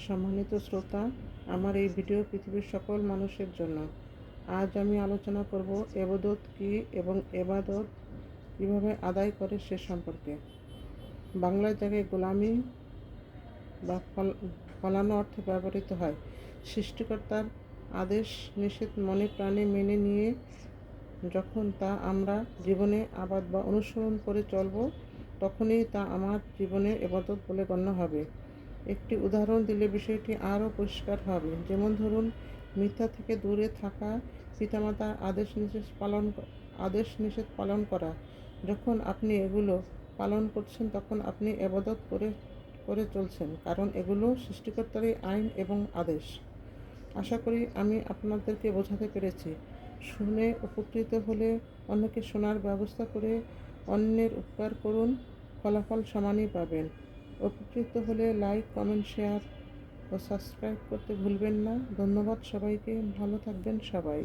সম্মানিত শ্রোতা, আমার এই ভিডিও পৃথিবীর সকল মানুষের জন্য। আজ আমি আলোচনা করব এবাদত কী এবং এবাদত কীভাবে আদায় করে সে সম্পর্কে। বাংলা জায়গায় গোলামি বা ফলানো অর্থে ব্যবহৃত হয়। সৃষ্টিকর্তার আদেশ নিষেধ মনে প্রাণে মেনে নিয়ে যখন তা আমরা জীবনে আবাদ বা অনুসরণ করে চলব, তখনই তা আমার জীবনের ইবাদত বলে গণ্য হবে। একটি উদাহরণ দিলে বিষয়টি আরও পরিষ্কার হবে। যেমন ধরুন, মিথ্যা থেকে দূরে থাকা, পিতামাতার আদেশ নিষেধ পালন করা। যখন আপনি এগুলো পালন করছেন, তখন আপনি ইবাদত করে চলছেন, কারণ এগুলো সৃষ্টিকর্তারই আইন এবং আদেশ। আশা করি আমি আপনাদেরকে বোঝাতে পেরেছি। শুনে উপকৃত হলে অন্যকে শোনার ব্যবস্থা করে অন্যের উপকার করুন, ফলাফল সমানই পাবেন। উপকৃত হলে লাইক, কমেন্ট, শেয়ার ও সাবস্ক্রাইব করতে ভুলবেন না। ধন্যবাদ সবাইকে। ভালো থাকবেন সবাই।